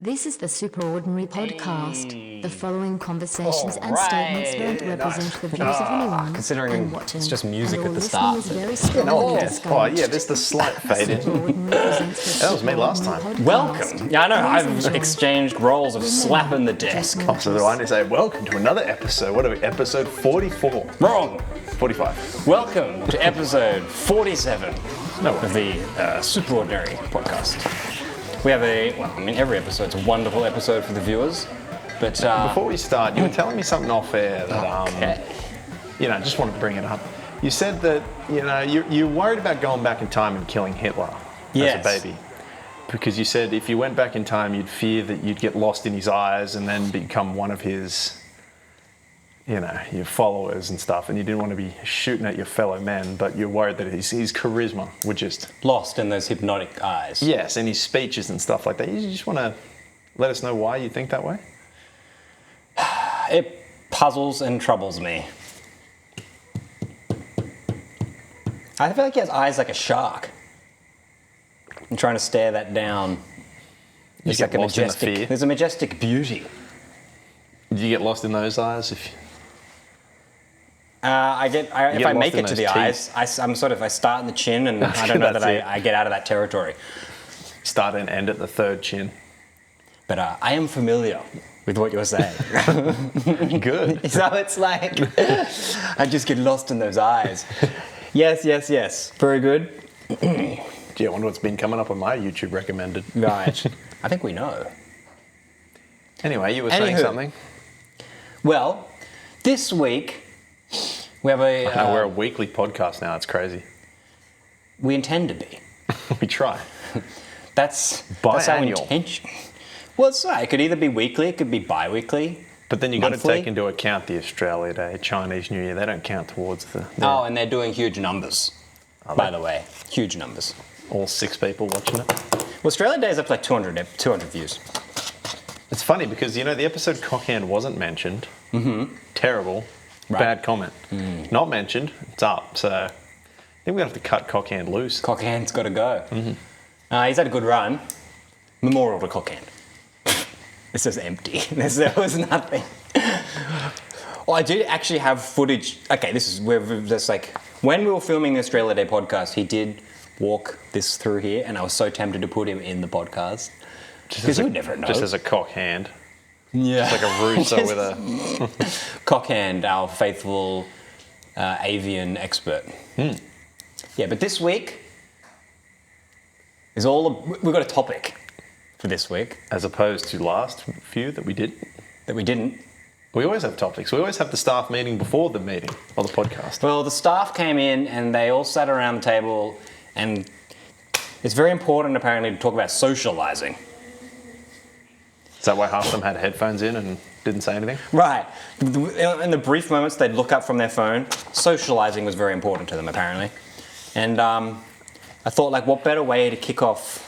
This is the Superordinary Podcast. The following conversations and statements don't represent the views of anyone. Considering watching, it's just music and at the all listening start. is very strongly discouraged. Oh, yeah, there's the slight fade in. That was me last time. Welcome. Yeah, I know. I've exchanged roles of slapping the desk. Oh, so I need to say, welcome to another episode. What are we, episode 44? Wrong. 45. Welcome to episode 47 No of the Superordinary Podcast. We have every episode's a wonderful episode for the viewers, but Before we start, you were telling me something off air that, just wanted to bring it up. You said that, you're worried about going back in time and killing Hitler as a baby. Because you said if you went back in time, you'd fear that you'd get lost in his eyes and then become one of his, your followers and stuff, and you didn't want to be shooting at your fellow men, but you're worried that his charisma would just... lost in those hypnotic eyes. Yes, and his speeches and stuff like that. You just want to let us know why you think that way? It puzzles and troubles me. I feel like he has eyes like a shark. I'm trying to stare that down. You get lost in the fear. There's a majestic beauty. Do you get lost in those eyes? If If I make it to the eyes, I start in the chin, and I don't know that I get out of that territory. Start and end at the third chin. But I am familiar with what you're saying. Good. So it's like, I just get lost in those eyes. Yes. Very good. Gee, I wonder what's been coming up on my YouTube recommended. Right. I think we know. Anyway, you were saying something? Well, this week, we have we're a weekly podcast now. It's crazy. We intend to be. We try. That's Biannual. our intention. Well, it's right. It could either be weekly, it could be bi-weekly. But then you've got to monthly. take into account the Australia Day, Chinese New Year. They don't count towards the... Oh, and they're doing huge numbers, by the way. Huge numbers. All 6 people watching it. Well, Australia Day is up to like 200 views. It's funny because, the episode Cockhand wasn't mentioned. Mm-hmm. Terrible. Right. Bad comment. Not mentioned. It's up. So I think we're going to have to cut Cockhand loose. Cockhand's got to go. Mm-hmm. He's had a good run. Memorial to Cockhand. This is empty. There was nothing. Well, I did actually have footage. Okay, this is where just like when we were filming the Australia Day podcast, he did walk this through here, and I was so tempted to put him in the podcast because you would never know. Just as a cockhand. Yeah, It's like a Russo with a... Cockhand, our faithful avian expert. Yeah, but this week is we've got a topic for this week As opposed to last few that we did. that we didn't. We always have topics. We always have the staff meeting before the meeting or the podcast. Well, the staff came in and they all sat around the table, and it's very important apparently to talk about socializing. Is that why half of them had headphones in and didn't say anything? Right. In the brief moments they'd look up from their phone, socializing was very important to them apparently. And I thought, like, what better way to kick off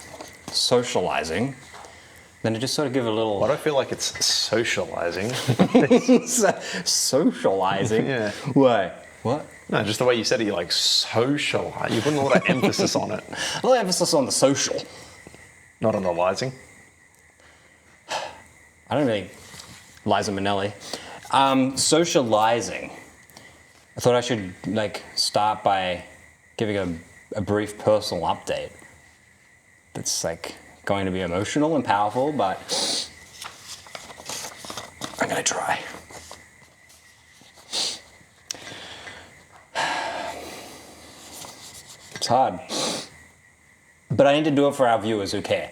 socializing than to just sort of give a little... Why do I feel like it's socializing? Socializing? Yeah. Why? What? No, just the way you said it, you're like, socialize. You're putting a lot of emphasis on it. A lot of emphasis on the social. Not on the lising. I don't really... Liza Minnelli. Socializing. I thought I should, start by giving a brief personal update. That's, going to be emotional and powerful, but I'm going to try. It's hard. But I need to do it for our viewers who care.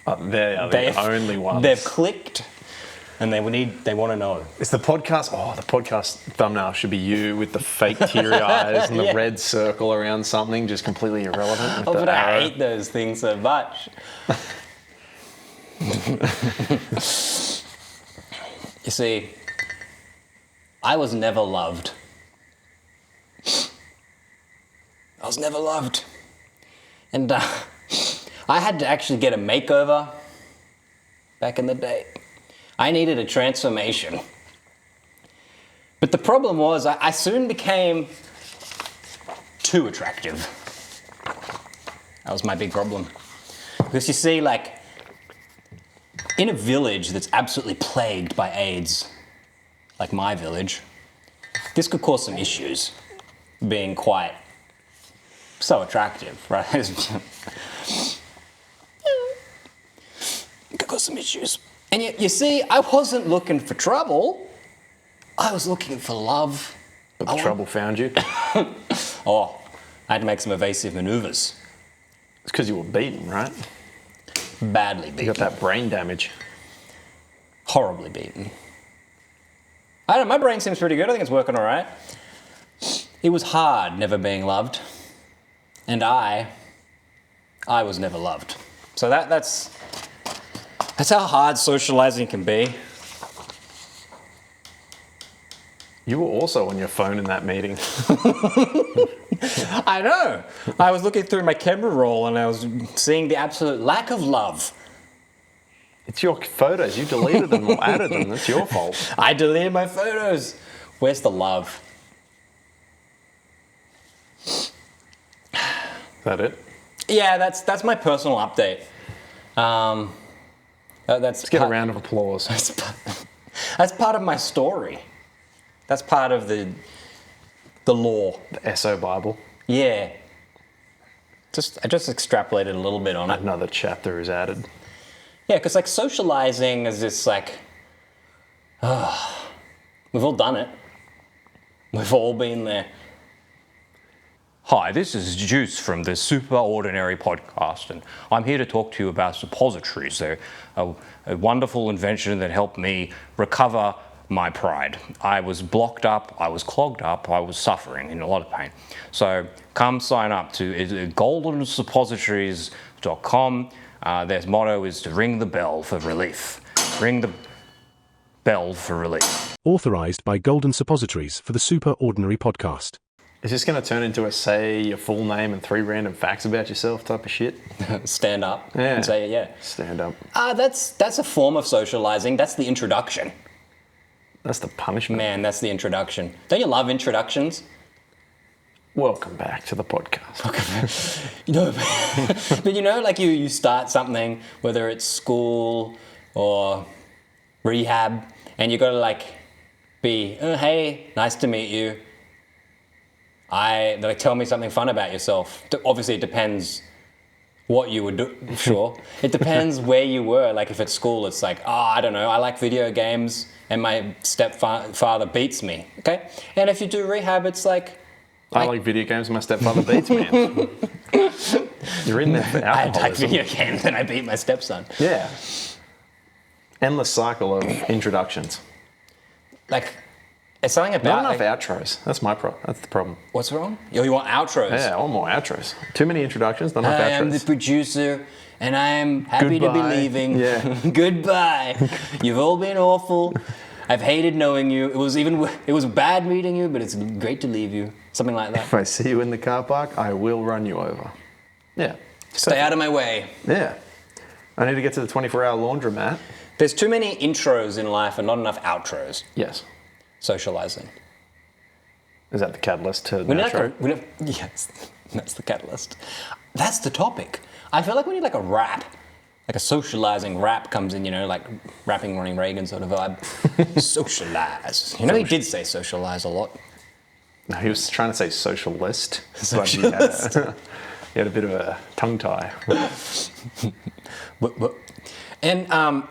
They are the only ones. They've clicked, and they want to know. It's the podcast. Oh, the podcast thumbnail should be you with the fake teary eyes and the red circle around something, just completely irrelevant. With But I hate those things so much. You see, I was never loved. And I had to actually get a makeover back in the day. I needed a transformation. But the problem was I soon became too attractive. That was my big problem. Because you see, like, In a village that's absolutely plagued by AIDS, like my village, this could cause some issues, being quite so attractive, right? It could cause some issues. And yet, you see, I wasn't looking for trouble. I was looking for love. But the trouble found you. Oh, I had to make some evasive maneuvers. It's because you were beaten, right? Badly beaten. You got that brain damage. Horribly beaten. I don't know, my brain seems pretty good. I think it's working all right. It was hard never being loved. And I was never loved. So that's how hard socializing can be. You were also on your phone in that meeting. I know. I was looking through my camera roll and I was seeing the absolute lack of love. It's your photos. You deleted them or added them. That's your fault. I deleted my photos. Where's the love? Is that it? Yeah, that's my personal update. Let's get a round of applause. That's part of my story. That's part of the law. The SO Bible. Yeah. I just extrapolated a little bit on it. Another chapter is added. Yeah, because like socializing is this like, we've all done it. We've all been there. Hi, this is Juice from the Super Ordinary podcast, and I'm here to talk to you about Suppositories. They're a wonderful invention that helped me recover my pride. I was blocked up, I was clogged up, I was suffering in a lot of pain. So come sign up to goldensuppositories.com. Their motto is to ring the bell for relief. Ring the bell for relief. Authorized by Golden Suppositories for the Super Ordinary podcast. Is this going to turn into a say your full name and 3 random facts about yourself type of shit? Stand up and say it, yeah. Stand up. That's a form of socializing. That's the introduction. That's the punishment. Man, that's the introduction. Don't you love introductions? Welcome back to the podcast. But you know, like you start something, whether it's school or rehab, and you got to like be, oh, hey, nice to meet you. Tell me something fun about yourself. Obviously, it depends what you would do. Sure, it depends where you were. Like if at school, it's like, I don't know, I like video games, and my stepfather beats me. Okay, and if you do rehab, it's like, I like video games and my stepfather beats me. You're in there for alcoholism. I like video games and I beat my stepson. Yeah. Endless cycle of introductions. Like, it's something about... Not enough outros. That's my problem. That's the problem. What's wrong? You want outros? Yeah, I want more outros. Too many introductions, not enough outros. I am the producer and I am happy to be leaving. Yeah. Goodbye. You've all been awful. I've hated knowing you. It was bad meeting you, but it's great to leave you. Something like that. If I see you in the car park, I will run you over. Yeah. Stay out of my way. Yeah. I need to get to the 24-hour laundromat. There's too many intros in life and not enough outros. Yes. Socializing. Is that the catalyst to the outro? Yes, that's the catalyst. That's the topic. I feel like we need like a rap. Like a socializing rap comes in, you know, like rapping Ronnie Reagan sort of vibe. Socialize. You know, he did say socialize a lot. No, he was trying to say socialist. Socialist. He had a bit of a tongue tie. And, my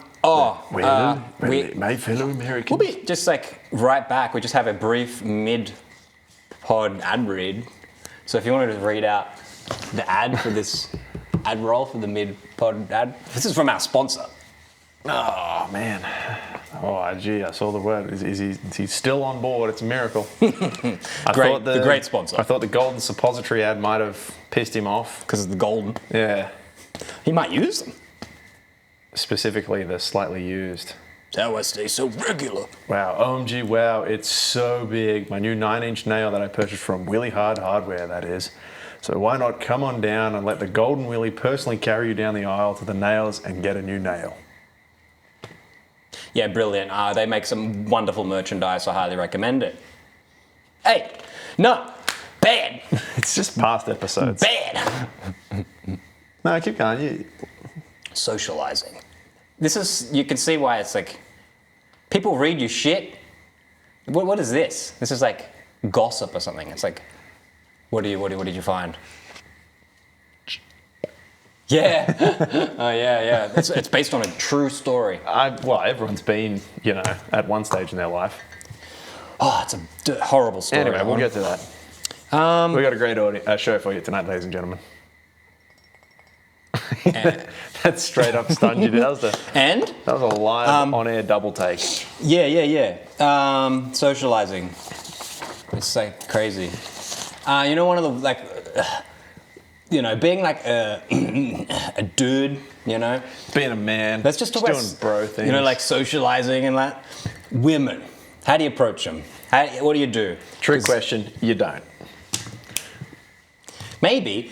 fellow Americans. we'll be just like right back. We just have a brief mid-pod ad read. So if you wanted to read out the ad for this ad roll for the mid-pod ad, this is from our sponsor. Oh, man. Oh, gee, I saw the word. Is he still on board? It's a miracle. The great sponsor. I thought the Golden Suppository ad might have pissed him off. Because of the golden. Yeah. He might use them. Specifically, the slightly used. How I stay so regular. Wow, OMG, wow, it's so big. My new 9-inch nail that I purchased from Willy Hardware, that is. So why not come on down and let the Golden Willy personally carry you down the aisle to the nails and get a new nail. Yeah, brilliant. They make some wonderful merchandise. I highly recommend it. Hey, no, bad. It's just past episodes. Bad. No, keep going. Socializing. you can see why it's like, people read your shit. What is this? This is like gossip or something. It's like, what did you find? Yeah. Oh yeah. It's based on a true story. Well, everyone's been, at one stage in their life. Oh, it's a horrible story. Anyway, we'll get to that. We got a great show for you tonight, ladies and gentlemen. That's straight up stunned you, that was a live on-air double take. Yeah. Socialising. It's like crazy. One of the being like a dude, Being a man. Let's just talk about doing bro things. Like socializing and that. Women. How do you approach them? What do you do? Trick question, you don't. Maybe.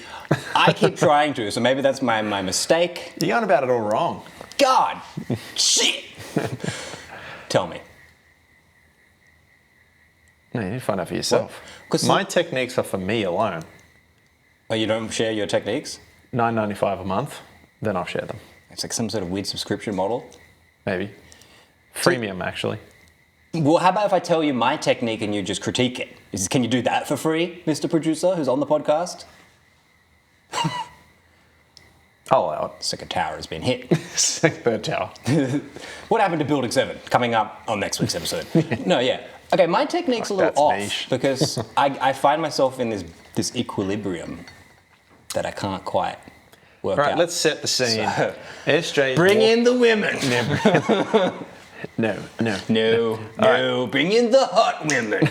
I keep trying to, so maybe that's my mistake. You're going about it all wrong. God! Shit! Tell me. No, you need to find out for yourself. Well, my techniques are for me alone. Oh, you don't share your techniques? $9.95 a month, then I'll share them. It's like some sort of weird subscription model? Maybe. Freemium, actually. Well, how about if I tell you my technique and you just critique it? Can you do that for free, Mr. Producer, who's on the podcast? I'll allow it. Second tower has been hit. Third tower. What happened to Building 7? Coming up on next week's episode. No, yeah. Okay, my technique's a little That's off niche. because I find myself in this equilibrium that I can't quite work out. Right, let's set the scene. So, SJ. bring in the women. No. Bring in the hot women.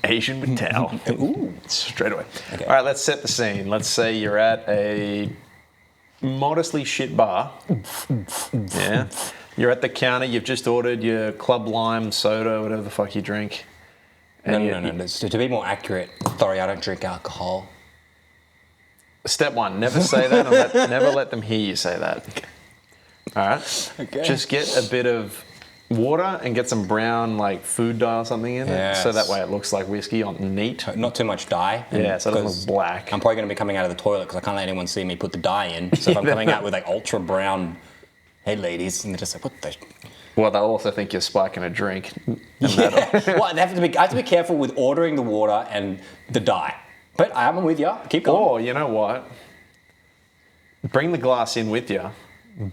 Asian with towel. Ooh. Straight away. Okay. All right, let's set the scene. Let's say you're at a modestly shit bar. Yeah. You're at the counter. You've just ordered your Club Lime soda, whatever the fuck you drink. No. To be more accurate, sorry, I don't drink alcohol. Step one, never say that, or never let them hear you say that. All right? Okay. Just get a bit of water and get some brown, food dye or something in it. So that way it looks like whiskey on neat. Not too much dye. Yeah, so it doesn't look black. I'm probably going to be coming out of the toilet because I can't let anyone see me put the dye in. So if I'm coming out with ultra brown, hey ladies, and they're just like, what the... Well, they'll also think you're spiking a drink. Well, I have to be careful with ordering the water and the dye. But I am with you. Keep going. Or, you know what? Bring the glass in with you,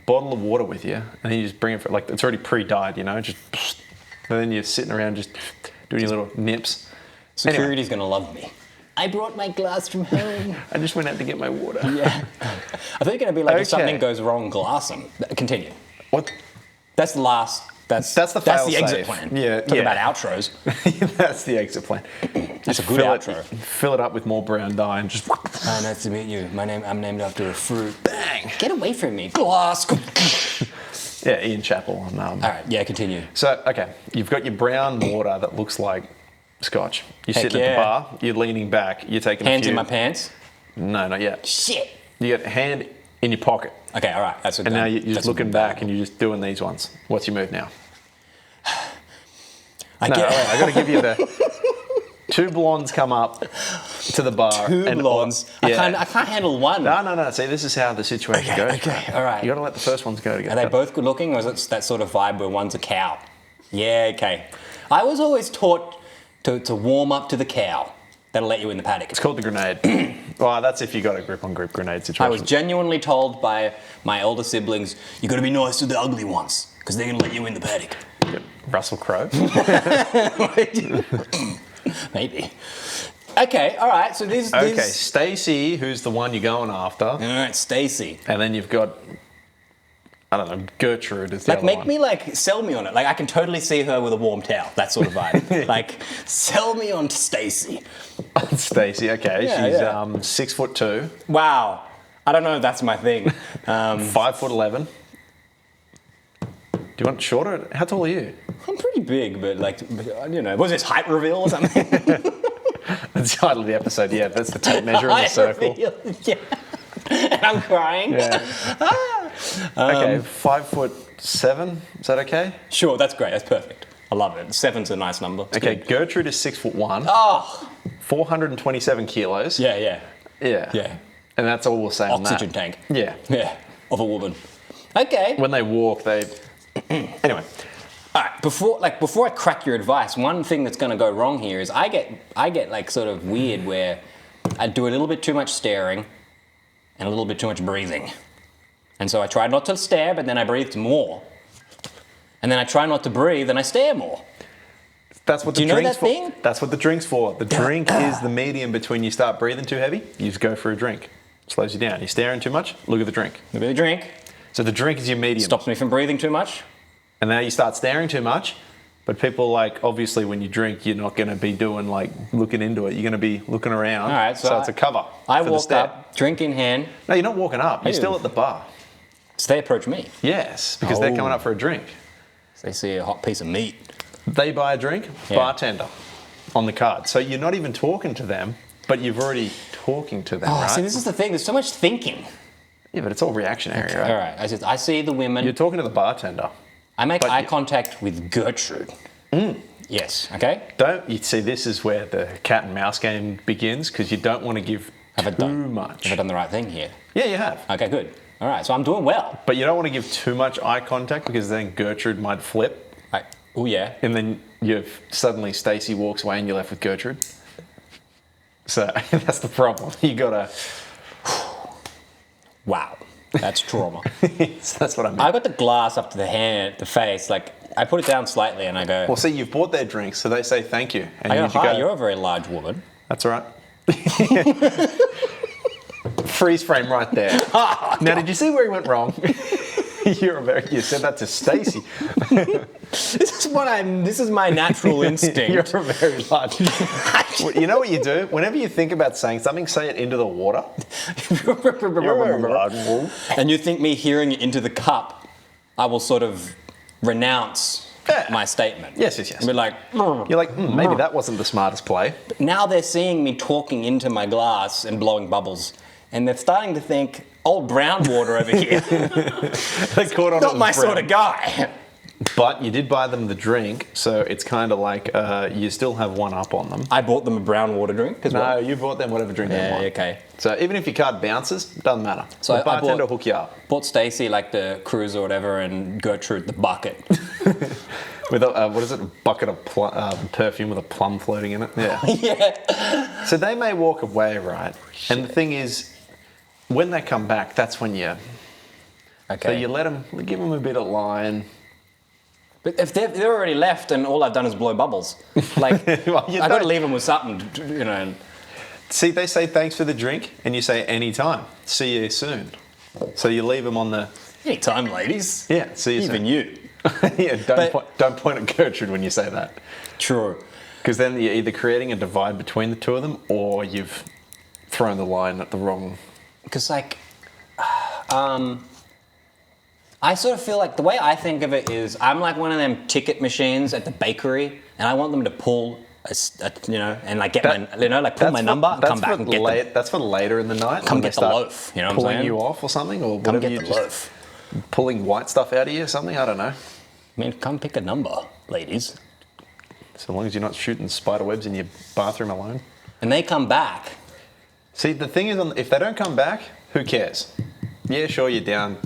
bottle of water with you, and then you just bring it for, it's already pre-dyed, just, and then you're sitting around just doing your little nips. Security's going to love me. I brought my glass from home. I just went out to get my water. Yeah. I think it's going to be like if something goes wrong, glass them. Continue. What? That's the last. That's the fail-safe. exit plan. Yeah. Talk about outros. That's the exit plan. That's a good outro. Fill it up with more brown dye and just... Hi, nice to meet you. I'm named after a fruit. Bang! Get away from me. Glass. Yeah, Ian Chappell. All right, yeah, continue. So, okay, you've got your brown water that looks like scotch. You're sitting at the bar, you're leaning back, you're taking Hands in my pants? No, not yet. Shit. You got a hand in your pocket. Okay, all right. And now you're just looking back and you're just doing these ones. What's your move now? I got to give you the... Two blondes come up to the bar. Two blondes? Yeah. I can't handle one. No. See, this is how the situation goes. Okay, all right. You got to let the first ones go together. Are they both good looking, or is it that sort of vibe where one's a cow? Yeah, okay. I was always taught to warm up to the cow. That'll let you in the paddock. It's called the grenade. Well, that's if you got a grip-on-grip grenade situation. I was genuinely told by my older siblings, you got to be nice to the ugly ones, because they're going to let you in the paddock. Yep. Russell Crowe. Maybe. Okay, all right. So these. Okay, Stacey, who's the one you're going after. All right, Stacey. And then you've got, I don't know, Gertrude is the other one. Sell me on it. I can totally see her with a warm towel. That sort of vibe. Sell me on to Stacey. Stacey, okay. Yeah, she's yeah. 6'2". Wow. I don't know if that's my thing. 5'11". Do you want shorter? How tall are you? I'm pretty big, but was this height reveal or something? That's the title of the episode, yeah. That's the tape measure in the circle. Reveal, yeah. And I'm crying. Yeah. Okay, 5'7". Is that okay? Sure, that's great. That's perfect. I love it. 7's a nice number. It's okay, good. Gertrude is 6'1". Oh. 427 kilos. Yeah. Yeah. And that's all we'll say on that. Oxygen tank. Yeah. Yeah. Of a woman. Okay. When they walk, they. Anyway. All right. Before I crack your advice, one thing that's going to go wrong here is I get like sort of weird where I do a little bit too much staring and a little bit too much breathing, and so I try not to stare, but then I breathe more, and then I try not to breathe and I stare more. That's what Do the you know drink's that for. thing? That's what the drink's for. The drink is the medium between you start breathing too heavy, you just go for a drink. Slows you down. You're staring too much, look at the drink. Look at the drink. So the drink is your medium. Stops me from breathing too much. And now you start staring too much, but people like, obviously when you drink, you're not going to be doing like looking into it. You're going to be looking around. All right, so it's a cover. I for the walked stare. up, drink in hand. No, you're not walking up. You're still at the bar. So they approach me. Yes, because they're coming up for a drink. So they see a hot piece of meat. They buy a drink, bartender on the card. So you're not even talking to them, but you've already talking to them, right? See, this is the thing. There's so much thinking. Yeah, but it's all reactionary, right? All right. I see the women. You're talking to the bartender. I make eye contact with Gertrude. Yes. Okay. Don't you see? This is where the cat and mouse game begins because you don't want to give too much. Have I done the right thing here? Yeah, you have. Okay, good. All right, so I'm doing well. But you don't want to give too much eye contact because then Gertrude might flip, Oh yeah. and then suddenly Stacey walks away and you're left with Gertrude. So that's the problem. You gotta. Wow. That's trauma. So that's what I mean. I got the glass up to the face. Like I put it down slightly, and I go. Well, see, you've bought their drinks, so they say thank you, and I go, you hi, you're a very large woman. That's all right. Freeze frame right there. Now, did you see where he went wrong? You said that to Stacey. This is my natural instinct. You're a very large. You know what you do? Whenever you think about saying something, say it into the water. You're a very large wolf. And you think me hearing it into the cup, I will sort of renounce my statement. Yes. And be like, You're like, maybe that wasn't the smartest play. now they're seeing me talking into my glass and blowing bubbles. And they're starting to think, old brown water over here. They caught on. Not my sort of guy. But you did buy them the drink, so it's kind of like you still have one up on them. I bought them a brown water drink as well. No, you bought them whatever drink they Yeah, want. okay. So even if your card bounces, doesn't matter. So the I bartender bought- will hook you up. Bought Stacey like the cruise or whatever, and Gertrude the bucket. With a, what is it, a bucket of perfume with a plum floating in it? Yeah. Yeah. So they may walk away, right? And the thing is, when they come back, that's when you... Okay. So you give them a bit of line. But if they're already left and all I've done is blow bubbles, like Well, you I got to don't- leave them with something, you know. See, they say thanks for the drink, and you say anytime. See you soon. So you leave them on the... Anytime, ladies. Yeah, see you soon. Even you. Yeah, don't point at Gertrude when you say that. True. Because then you're either creating a divide between the two of them, or you've thrown the line at the wrong... Because like, I sort of feel like the way I think of it is I'm like one of them ticket machines at the bakery, and I want them to pull, and like get pull my number and come back and get them. That's for later in the night. Come when they get the start loaf, you know what I'm pulling saying? you off or something, or Come whatever get you the just loaf. pulling white stuff out of you or something. I don't know. I mean, come pick a number, ladies. So long as you're not shooting spider webs in your bathroom alone. And they come back. See, the thing is, if they don't come back, who cares? Yeah, sure, you're down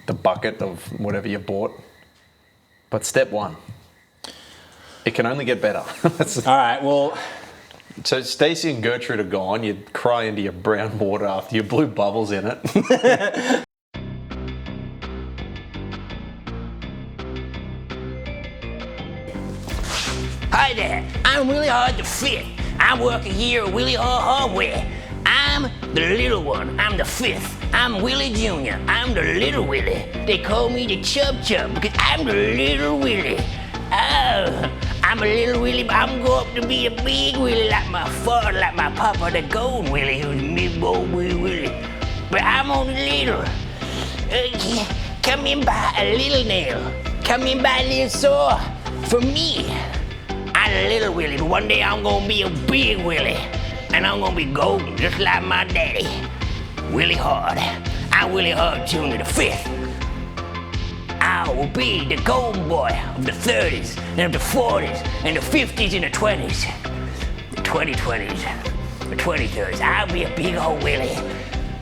the bucket of whatever you bought. But step one, it can only get better. All right, well, So Stacey and Gertrude are gone. You'd cry into your brown water after you blew bubbles in it. Hi there, I'm Willy Hard the Fifth. I'm working here at Willy Hard Hardware. I'm the little one, I'm the fifth. I'm Willy Jr., I'm the little Willy. They call me the Chub Chub because I'm the little Willy. Oh, I'm a little Willy, but I'm going up to be a big Willy like my father, like my papa, the Golden Willy, who's big old Willy. But I'm only little. Come in by a little nail. Come in by a little saw. For me, I'm a little Willy, but one day I'm gonna be a big Willy. And I'm gonna be golden, just like my daddy, Willy Hard. I'm Willy Hard Jr. the Fifth. I will be the golden boy of the 30s, and of the 40s, and the 50s, and the 20s. The 2020s, the 2030s. I'll be a big old Willy.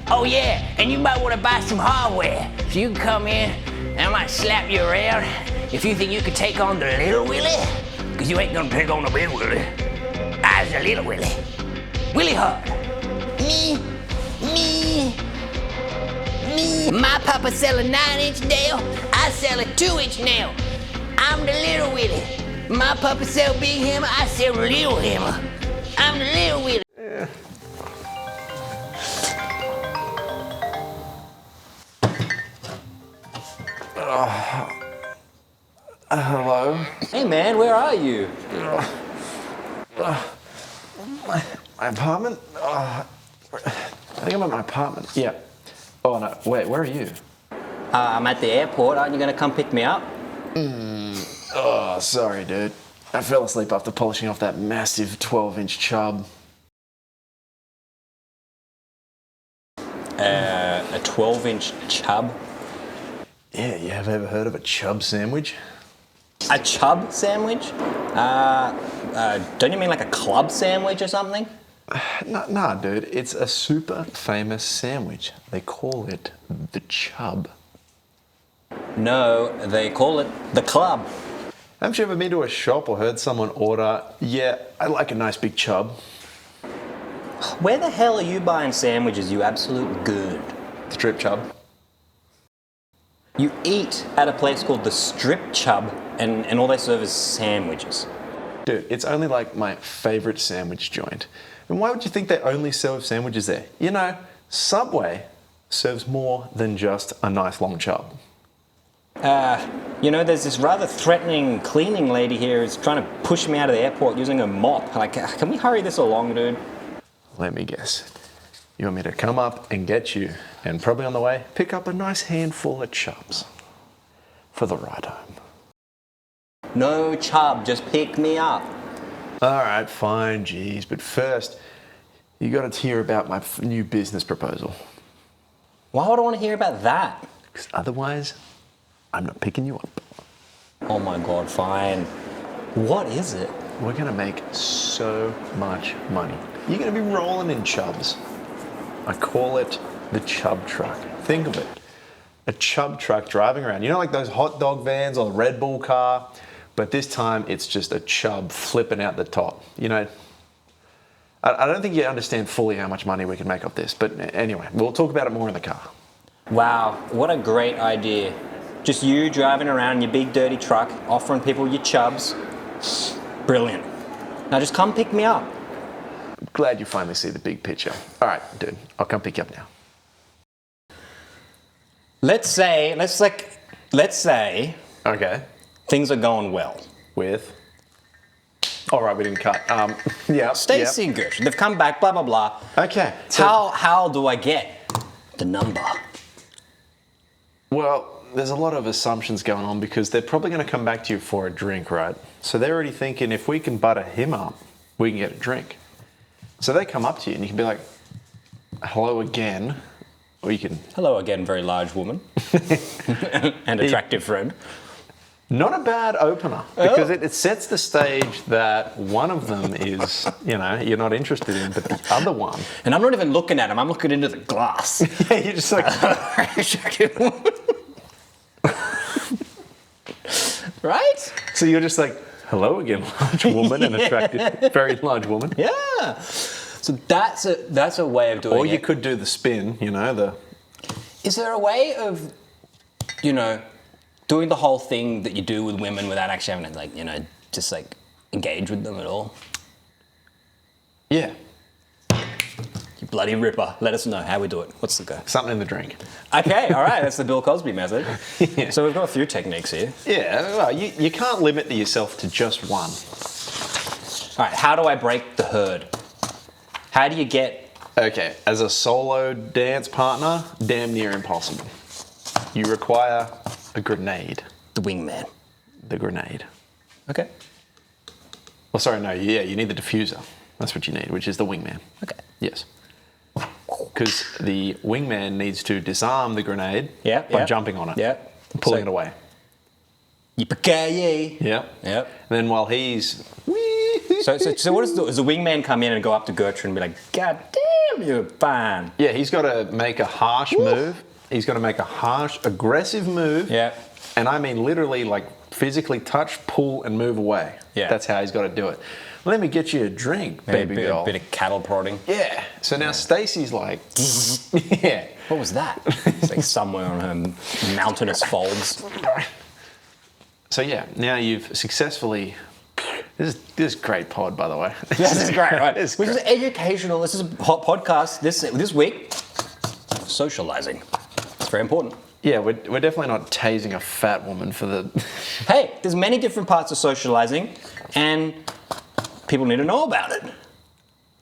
Oh yeah, and you might want to buy some hardware. So you can come in and I might slap you around if you think you could take on the little Willy. Because you ain't gonna take on the big Willy. I's the little Willy. Willy hard. Me. My papa sell a 9-inch nail, I sell a 2-inch nail. I'm the little Willy. My papa sell big hammer, I sell little hammer. I'm the little Willy. Hello? Hey man, where are you? My apartment? I think I'm at my apartment. Yeah. Oh no, wait, where are you? I'm at the airport. Aren't you going to come pick me up? Oh, sorry, dude. I fell asleep after polishing off that massive 12-inch chub. A 12-inch chub? Yeah, you have ever heard of a chub sandwich? A chub sandwich? Don't you mean like a club sandwich or something? Nah, dude. It's a super famous sandwich. They call it the chub. No, they call it the club. Haven't you ever been to a shop or heard someone order, yeah, I like a nice big chub? Where the hell are you buying sandwiches, you absolute goon? Strip chub. You eat at a place called the Strip Chub and all they serve is sandwiches. Dude, it's only like my favourite sandwich joint. And why would you think they only serve sandwiches there? You know, Subway serves more than just a nice long chub. You know, there's this rather threatening cleaning lady here who's trying to push me out of the airport using a mop. Like, can we hurry this along, dude? Let me guess. You want me to come up and get you, and probably on the way, pick up a nice handful of chubs for the ride home. No chub, just pick me up. Alright, fine, geez, but first, you gotta hear about my new business proposal. Why would I want to hear about that? Because otherwise, I'm not picking you up. Oh my god, fine. What is it? We're gonna make so much money. You're gonna be rolling in chubs. I call it the chub truck. Think of it. A chub truck driving around. You know, like those hot dog vans or the Red Bull car? But this time it's just a chub flipping out the top. You know, I don't think you understand fully how much money we can make off this. But anyway, we'll talk about it more in the car. Wow, what a great idea. Just you driving around in your big dirty truck, offering people your chubs. Brilliant. Now just come pick me up. I'm glad you finally see the big picture. All right, dude, I'll come pick you up now. Let's say Okay. things are going well. With? All right, we didn't cut. Yeah. Stacy and Gersh, they've come back, blah, blah, blah. Okay. So, How do I get the number? well, there's a lot of assumptions going on because they're probably going to come back to you for a drink, right? So they're already thinking if we can butter him up, we can get a drink. So they come up to you and you can be like, hello again. Or you can... Hello again, very large woman. And attractive friend. Not a bad opener because it sets the stage that one of them is, you know, you're not interested in, but the other one... And I'm not even looking at him, I'm looking into the glass. Yeah, you're just like... Attractive woman. Right? So you're just like, hello again, large woman, and attractive, very large woman. Yeah. So that's a way of doing it. Or you could do the spin, you know, the... Is there a way of, you know, doing the whole thing that you do with women without actually having to, like, you know, just like engage with them at all? Yeah, You bloody ripper. Let us know how we do it. What's the go? something in the drink. Okay, all right. That's the Bill Cosby method. Yeah. So we've got a few techniques here. Yeah, well, you can't limit yourself to just one. All right, how do I break the herd? How do you get... Okay, as a solo dance partner, damn near impossible. You require a grenade. the wingman? The grenade. Okay. Well, sorry, no, yeah, you need the diffuser. That's what you need, which is the wingman. Okay. Yes. Because the wingman needs to disarm the grenade by jumping on it. Yeah. And pulling it away. Yippee-ki-yay. Yep. Yep. And then while he's... So what does the wingman come in and go up to Gertrude and be like, God damn, You're fine. Yeah, he's got to make a harsh move. He's got to make a harsh, aggressive move. Yeah. And I mean literally like physically touch, pull, and move away. Yeah. That's how he's got to do it. Let me get you a drink, baby girl. A bit of cattle prodding. Yeah. So now Stacey's like, yeah. What was that? It's like somewhere on her mountainous folds. So yeah, now you've successfully. This is great pod, by the way. This is great, right? This is Which is great. educational. This is a hot podcast. This week, socializing. It's very important. Yeah, we're definitely not tasing a fat woman for the. Hey, there's many different parts of socializing, and people need to know about it.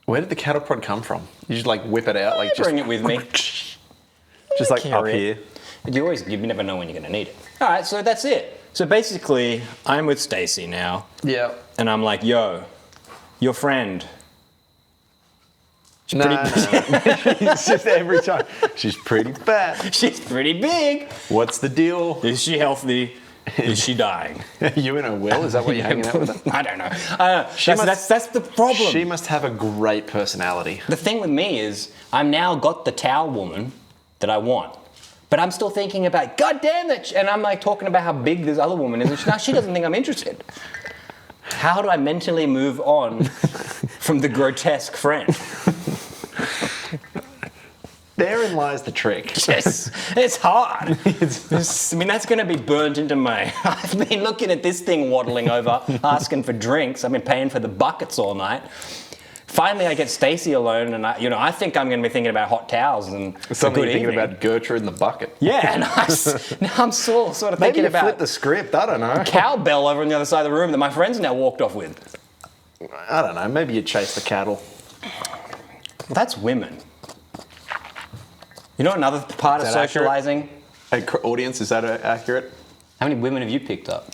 Where did the cattle prod come from? You just like whip it out, like just Bring it with me. just like up Carry here. it. But you never know when you're going to need it. All right, so that's it. So basically, I'm with Stacey now, Yeah. and I'm like, yo, your friend. No, it's just every time. She's pretty fat. She's pretty big. What's the deal? Is she healthy? Is she dying? You and her Will? Is that what you're hanging out with her? I don't know. That's the problem. She must have a great personality. The thing with me is, I'm now got the towel woman that I want. But I'm still thinking about, God damn that, and I'm like talking about how big this other woman is, and now she doesn't think I'm interested. How do I mentally move on from the grotesque friend? Therein lies the trick. Yes, it's hard. I mean, that's going to be burnt into my... I've been looking at this thing waddling over, asking for drinks. I've been paying for the buckets all night. Finally, I get Stacey alone, and I think I'm going to be thinking about hot towels and Something a good thinking evening. about Gertrude in the bucket. Yeah, and now I'm sort of Maybe thinking you about flip the script. I don't know. cowbell over on the other side of the room that my friends now walked off with. I don't know. Maybe you chase the cattle. That's women. You know another part of Is that accurate? socializing? Hey, audience, is that accurate? How many women have you picked up?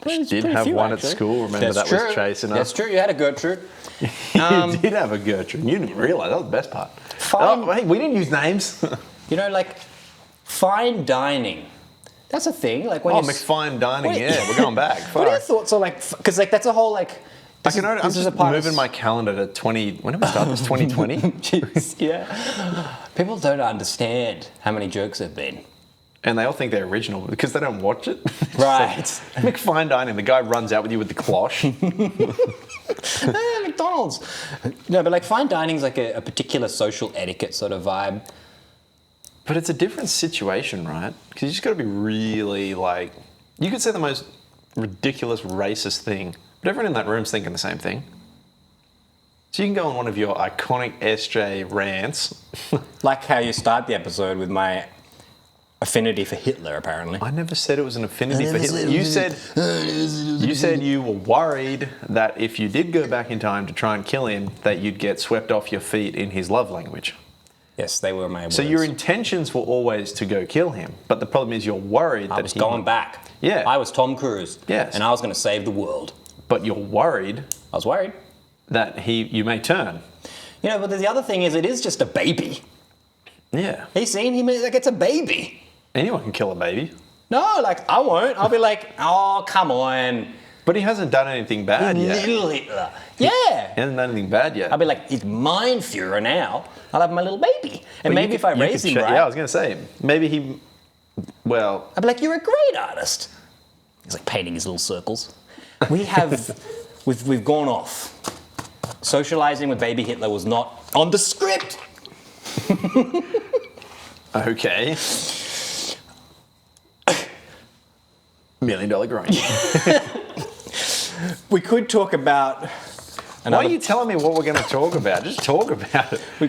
She did Pretty have few, one actually. at school. Remember That's that true. was chasing us. That's true. You had a Gertrude. You did have a Gertrude. You didn't realise. That was the best part. Fine. Oh, hey, we didn't use names. You know, like fine dining. That's a thing. Like when Oh, you McFine dining. What- Yeah, we're going back. What are your Fuck. thoughts on like? Because like that's a whole like. I'm just moving my calendar to 20. When did we start this? 2020? Jeez, yeah. People don't understand how many jokes have been. And they all think they're original because they don't watch it. Right. McFine dining. The guy runs out with you with the cloche. McDonald's. No, but like fine dining's like a particular social etiquette sort of vibe. But it's a different situation, right? Because you just got to be really like. You could say the most ridiculous racist thing, but everyone in that room's thinking the same thing. So you can go on one of your iconic SJ rants. Like how you start the episode with my affinity for Hitler, apparently. I never said it was an affinity for never Hitler. said- You said you were worried that if you did go back in time to try and kill him, that you'd get swept off your feet in his love language. Yes, they were my words. So your intentions were always to go kill him, but the problem is you're worried I that was he going back. Yeah. I was Tom Cruise. Yes. And I was going to save the world. But you're worried I was worried. that you may turn. You know, but the other thing is, it is just a baby. Yeah. He's seen him like it's a baby. Anyone can kill a baby. No, like I won't. I'll be like, oh, come on. But he hasn't done anything bad yet. Little Hitler. Yeah. He hasn't done anything bad yet. I'll be like, he's mein Führer now. I'll have my little baby. And But maybe you if I could- you raise could him check- right, Yeah, I was going to say, maybe he, well, I'd be like, you're a great artist. He's like painting his little circles. We have, we've gone off. Socializing with baby Hitler was not on the script. okay. $1 million groin. We could talk about Why another. are you telling me what we're going to talk about? Just talk about it. We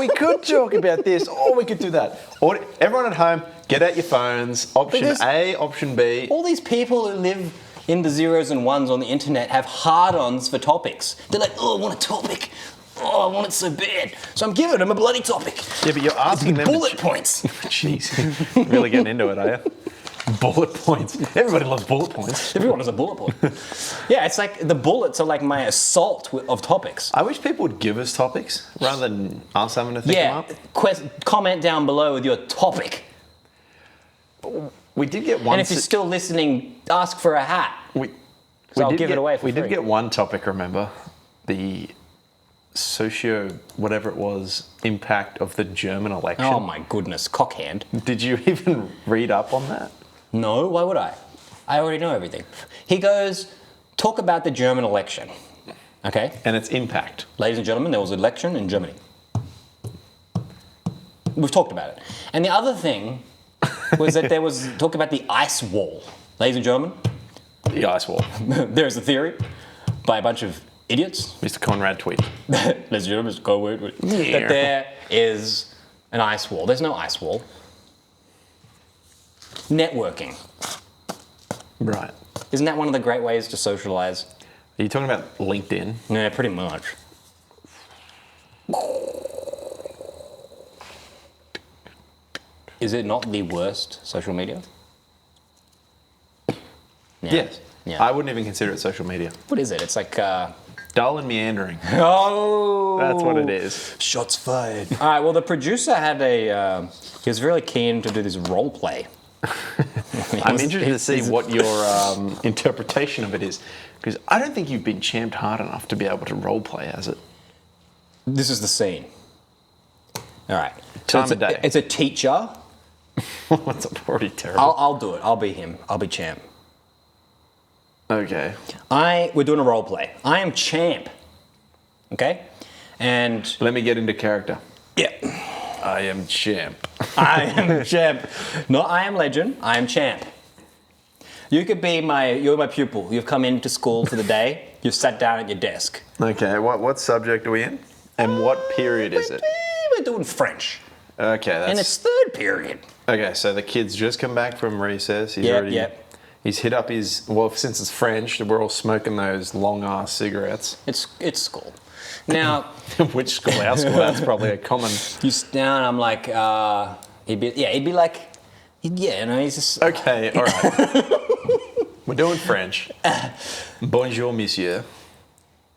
could talk about this, or we could do that. Or everyone at home, get out your phones. Option Because- A, option B. All these people who live in the zeros and ones on the internet have hard-ons for topics. They're like, oh, I want a topic. Oh, I want it so bad. So I'm giving them a bloody topic. Yeah, but you're asking them Bullet to... points. Jeez, really getting into it, are you? Bullet points. Everybody loves bullet points. Everyone has a bullet point. Yeah, it's like the bullets are like my assault of topics. I wish people would give us topics rather than us having to think Yeah, them comment down below with your topic. up. We did get one... And if you're still listening, ask for a hat. we So I'll did give it get- away for We free. did get one topic, remember? The whatever it was, impact of the German election. Oh my goodness, cockhand. Did you even read up on that? No, why would I? I already know everything. He goes, talk about the German election. Okay? And its impact. Ladies and gentlemen, there was an election in Germany. We've talked about it. And the other thing was that there was talk about the ice wall. Ladies and gentlemen, The ice wall. there's a theory by a bunch of idiots. Mr. Conrad tweet. Ladies and gentlemen, Mr. Conrad tweet. That there is an ice wall. There's no ice wall. Networking. Right. Isn't that one of the great ways to socialize? Are you talking about LinkedIn? Yeah, pretty much. Is it not the worst social media? Yes. Yeah. I wouldn't even consider it social media. What is it? It's like, Dull and meandering. oh! That's what it is. Shots fired. All right, well, the producer had he was really keen to do this role play. I'm interested to see what your interpretation of it is, because I don't think you've been champed hard enough to be able to role play as it. This is the scene. All right. Time it's of day. It's a teacher. That's already terrible. I'll do it. I'll be him. I'll be champ. Okay. We're doing a role play. I am champ. Okay? And Let me get into character. yeah, I am champ. I am champ. Not I am legend. I am champ. You could be you're my pupil. You've come into school for the day. You've sat down at your desk. Okay, what subject are we in? And what period is it? We're doing French. Okay, that's... And it's third period. Okay, so the kid's just come back from recess. He's Yep. He's hit up his... Well, since it's French, we're all smoking those long-ass cigarettes. It's school. Now, Which school? Our school. That's probably a common... you sit down, I'm like, he'd be like, he's just... Okay, all right. We're doing French. Bonjour, monsieur.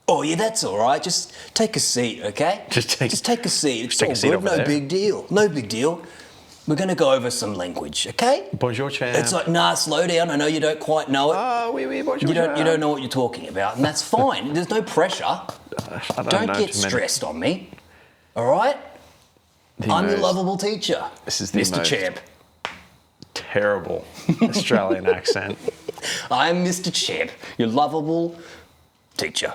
Oh, yeah, that's all right. Just take a seat, okay? Just take a seat. It's take a all seat good. over No there. big deal. No big deal. We're going to go over some language, okay? Bonjour, champ. It's like, nah, slow down. I know you don't quite know it. Ah, oui, bonjour, You champ. don't know what you're talking about, and that's fine. There's no pressure. I Don't know get too many. stressed on me. All right? I'm your most- lovable teacher. This is the Mr. most- Champ. Terrible Australian accent. I'm Mr. Champ, your lovable teacher.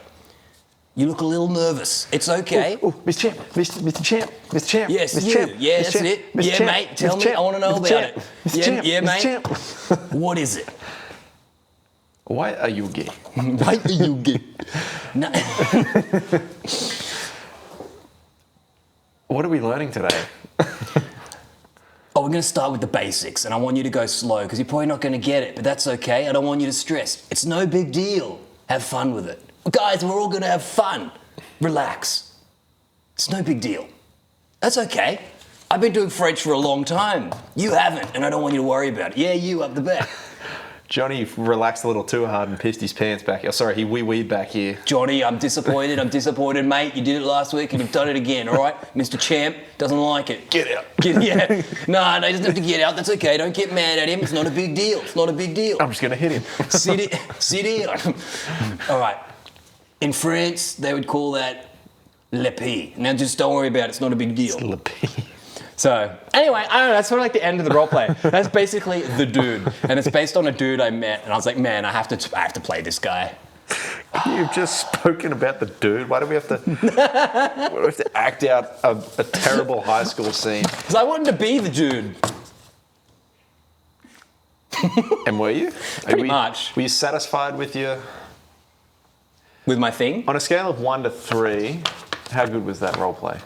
You look a little nervous. It's okay. Oh, Mr. Champ, Mr. Champ, Mr. Champ. Yes, Mr. you. Champ, Yeah, Mr. that's Champ, it. Mr. Yeah, Champ, mate. Tell Mr. me. Champ, I want to know Mr. about Champ, it. Mr. Yeah, Champ, yeah, Mr. mate. Champ. What is it? Why are you gay? Why are you gay? No. What are we learning today? Oh, we're going to start with the basics, and I want you to go slow because you're probably not going to get it, but that's okay. I don't want you to stress. It's no big deal. Have fun with it. Guys, we're all going to have fun. Relax. It's no big deal. That's okay. I've been doing French for a long time. You haven't, and I don't want you to worry about it. Yeah, you up the back. Johnny relaxed a little too hard and pissed his pants back. Oh, sorry, he wee-weed back here. Johnny, I'm disappointed, mate. You did it last week and you've done it again, all right? Mr. Champ doesn't like it. Get out. Yeah. No, he doesn't have to get out. That's okay. Don't get mad at him. It's not a big deal. It's not a big deal. I'm just going to hit him. Sit here. All right. In France, they would call that le pie. Now, just don't worry about it. It's not a big deal. So, anyway, I don't know, that's sort of like the end of the role play. That's basically the dude. And it's based on a dude I met. And I was like, man, I have to play this guy. You've just spoken about the dude. Why do we have to, why do we have to act out a terrible high school scene? Because I wanted to be the dude. And were you? Pretty much. Were you satisfied with your... With my thing? On a scale of 1 to 3, how good was that role play?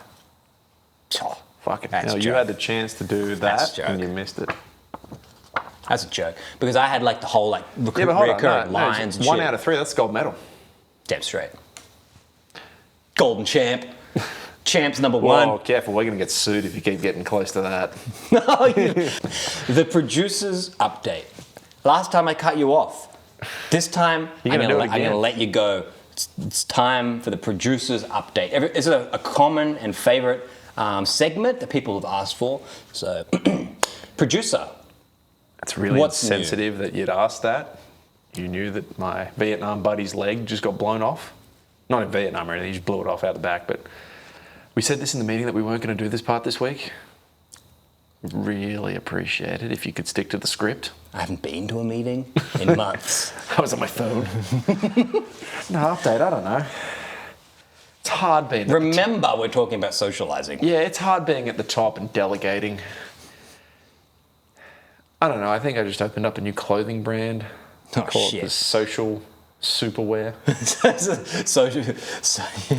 Oh, Fucking That's hell, a you joke. had the chance to do That's that a and joke. you missed it. that's a joke. Because I had like the whole like Yeah, but hold on. reoccurring No, lines and 1 shit. out of 3, that's gold medal. Damn straight. Golden champ. Champ's number Whoa, one. careful, we're going to get sued if you keep getting close to that. The producer's update. Last time I cut you off. This time You're I'm gonna do it going to again. let you go. It's time for the producer's update. It's a common and favorite segment that people have asked for. So, producer. It's really What's new? sensitive that you'd asked that. You knew that my Vietnam buddy's leg just got blown off. Not in Vietnam or anything, he just blew it off out the back. But we said this in the meeting that we weren't going to do this part this week. Really appreciate it if you could stick to the script. I haven't been to a meeting in months. I was on my phone. No update, I don't know. It's hard being... Remember, we're talking about socializing. Yeah, it's hard being at the top and delegating. I don't know, I think I just opened up a new clothing brand. Oh, Call shit. it the Social Superwear.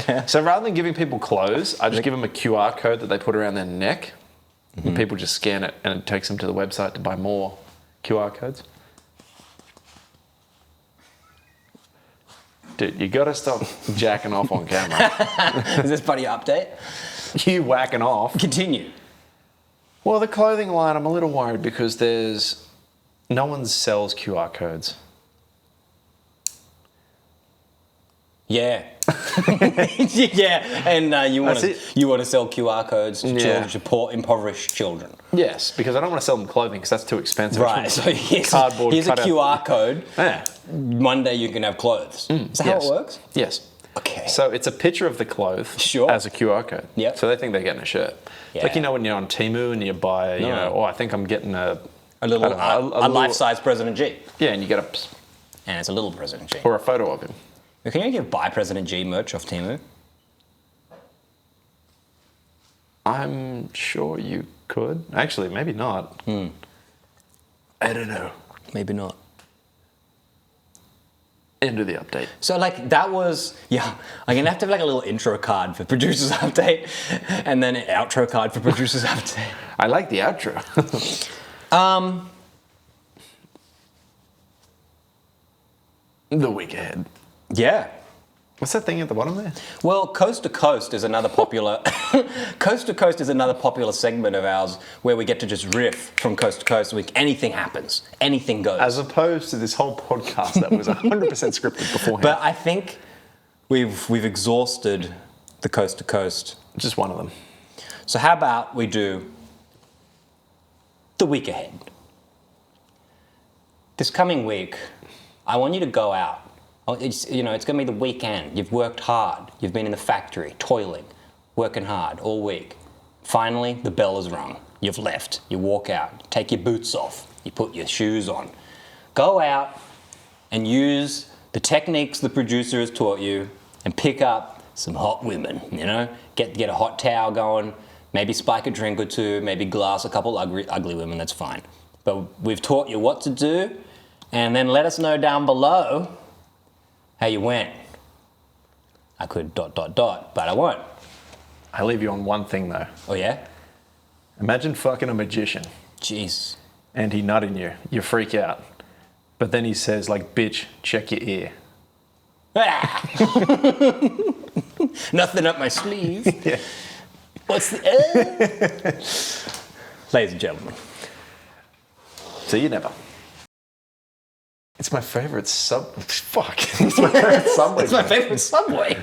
Yeah. So rather than giving people clothes, I just give them a QR code that they put around their neck. Mm-hmm. And people just scan it and it takes them to the website to buy more QR codes. Dude, you gotta stop jacking off on camera. Is this part of your update? You whacking off. Continue. Well, the clothing line, I'm a little worried because no one sells QR codes. Yeah. Yeah, and you want That's to sell QR codes to children, to poor, impoverished children. Yes, because I don't want to sell them clothing because that's too expensive. Right, so here's Cardboard a cutout. QR code. Yeah. One day you can have clothes. Is that how it works? Yes. Okay. So it's a picture of the clothes Sure. as a QR code. Yep. So they think they're getting a shirt. It's like, Yeah. when you're on Temu and you buy, I think I'm getting a little, I don't know, a life-size President G. Yeah, and you get And it's a little President G. or a photo of him. Can you give buy President G merch off Temu? I'm sure you could. Actually, maybe not. I don't know. Maybe not. End of the update. So that was, I'm gonna have to have a little intro card for producer's update, and then an outro card for producer's update. I like the outro. The week ahead. Yeah. What's that thing at the bottom there? Well, Coast to Coast is another popular segment of ours where we get to just riff from coast to coast. Anything happens, anything goes. As opposed to this whole podcast that was 100% scripted beforehand. But I think we've exhausted the Coast to Coast. Just one of them. So how about we do the week ahead? This coming week, I want you to go out. It's going to be the weekend. You've worked hard. You've been in the factory, toiling, working hard all week. Finally, the bell has rung. You've left. You walk out. Take your boots off. You put your shoes on. Go out and use the techniques the producer has taught you and pick up some hot women, Get a hot towel going, maybe spike a drink or two, maybe glass a couple ugly women, that's fine. But we've taught you what to do, and then let us know down below how you went. I could ... but I won't. I leave you on one thing though. Oh yeah? Imagine fucking a magician Jeez. and he nutting you. You freak out. But then he says bitch, check your ear. Ah! Nothing up my sleeve. Yeah. What's the... Ladies and gentlemen. See you never. It's my favorite Fuck. It's my favorite Subway. It's my favorite Subway.